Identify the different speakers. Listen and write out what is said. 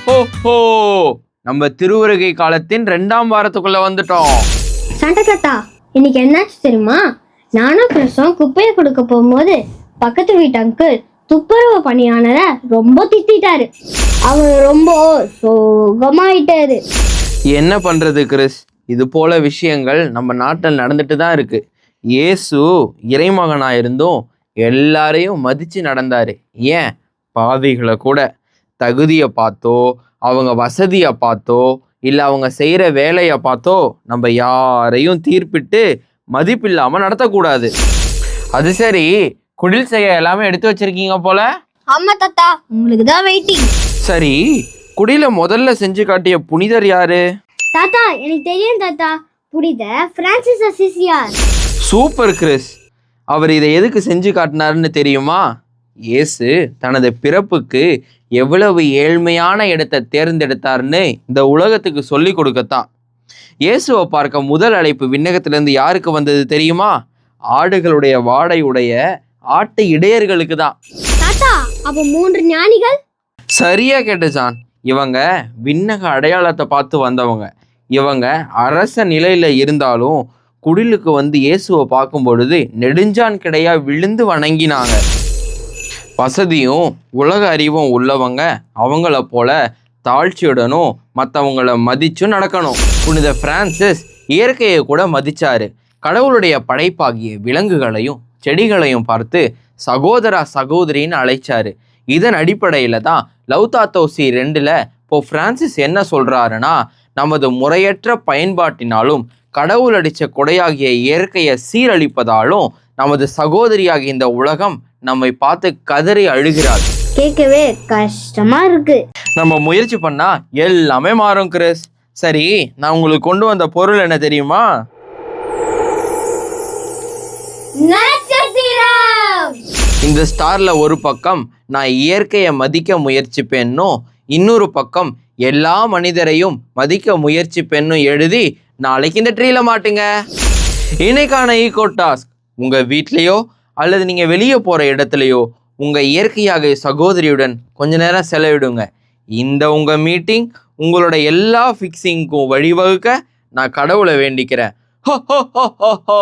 Speaker 1: ஹோ ஹோ, நம்ம திருவருகை காலத்தின் 2ஆம் வாரத்துக்குள்ள வந்துட்டோம்.
Speaker 2: சாண்டா தாத்தா, இன்னைக்கு என்னாச்சு தெரியுமா? நானும் கிறிஸும் குப்பையை கொடுக்க போகும்போது பக்கத்து வீட்டு அங்கிள் துப்புரவு பணியாளரை ரொம்ப திட்டாரு. அவர் ரொம்ப சோகமாயிட்டாரு.
Speaker 1: என்ன பண்றது கிறிஸ், இது போல விஷயங்கள் நம்ம நாட்டில் நடந்துட்டு தான் இருக்கு. இயேசு இறைமகனா இருந்தும் எல்லாரையும் மதிச்சு நடந்தாரு. ஏன், பாவிகளை கூட தகுதியை பார்த்தோ, அவங்க வசதியை பார்த்தோ, இல்லை அவங்க செய்கிற வேலையை பார்த்தோ நம்ம யாரையும் தீர்ப்பிட்டு மதிப்பில்லாம நடத்தக்கூடாது. அது சரி, குடில் செய்ய எல்லாமே எடுத்து வச்சிருக்கீங்க போல.
Speaker 2: ஆமா தாத்தா, உங்களுக்கு தான் வெயிட்டிங்.
Speaker 1: சரி, குடில முதல்ல செஞ்சு காட்டிய புனிதர் யாரு?
Speaker 2: தாத்தா, எனக்கு தெரியும் தாத்தா. புனித பிரான்சிஸ் அசிசியார்.
Speaker 1: Super Chris. அவர் இதை எதுக்கு செஞ்சு காட்டினாருன்னு தெரியுமா? இயேசு தனது பிறப்புக்கு எவ்வளவு ஏழ்மையான இடத்தை தேர்ந்தெடுத்தார்னு இந்த உலகத்துக்கு சொல்லி கொடுக்கத்தான். இயேசுவை பார்க்க முதல் அழைப்பு விண்ணகத்திலிருந்து யாருக்கு வந்தது தெரியுமா? ஆடுகளுடைய வாடையுடைய ஆட்டு இடையர்களுக்கு தான்.
Speaker 2: தாத்தா, அப்போ 3 ஞானிகள்?
Speaker 1: சரியா கேட்டுச்சான். இவங்க விண்ணக அடையாளத்தை பார்த்து வந்தவங்க. இவங்க அரச நிலையில இருந்தாலும் குடிலுக்கு வந்து இயேசுவை பார்க்கும் பொழுது நெடுஞ்சான் கிடையா விழுந்து வணங்கினாங்க. வசதியும் உலக அறிவும் உள்ளவங்க அவங்கள போல தாழ்ச்சியுடனும் மற்றவங்களை மதிச்சும் நடக்கணும். புனித பிரான்சிஸ் இயற்கையை கூட மதிச்சாரு. கடவுளுடைய படைப்பாகிய விலங்குகளையும் செடிகளையும் பார்த்து சகோதரா சகோதரின்னு அழைச்சாரு. இதன் அடிப்படையில தான் லவ்தாத்தோ சி 2ல் இப்போ பிரான்சிஸ் என்ன சொல்றாருன்னா, நமது முறையற்ற பயன்பாட்டினாலும் கடவுள் அடித்த கொடையாகிய இயற்கையை சீரழிப்பதாலும் நமது சகோதரியாகிய இந்த உலகம் நம்மை பார்த்து கதறி அழுகிறாள்.
Speaker 2: கேட்கவே கஷ்டமா இருக்கு.
Speaker 1: நம்ம முயற்சி பண்ணா எல்லாமே மாறும் கிறிஸ். சரி, நான் உங்களுக்கு கொண்டு வந்த பொருள் என்ன தெரியுமா? இந்த ஸ்டார்ல ஒரு பக்கம் நான் இயற்கையை மதிக்க முயற்சிப்பேன்னும், இன்னொரு பக்கம் எல்லா மனிதரையும் மதிக்க முயற்சிப்பேன்னும் எழுதி நாளைக்கு இந்த ட்ரீல மாட்டுங்க. இன்னைக்கான ஈகோ டாஸ்க், உங்க வீட்லயோ அல்லது நீங்க வெளியே போற இடத்துலையோ உங்க இயற்கையாக சகோதரியுடன் கொஞ்ச நேரம் செலவிடுங்க. இந்த உங்க மீட்டிங் உங்களோட எல்லா ஃபிக்ஸிங்க்கும் வழிவகுக்க நான் கடவுளை வேண்டிக்கிறேன். ஹோ ஹோ ஹோ ஹோ.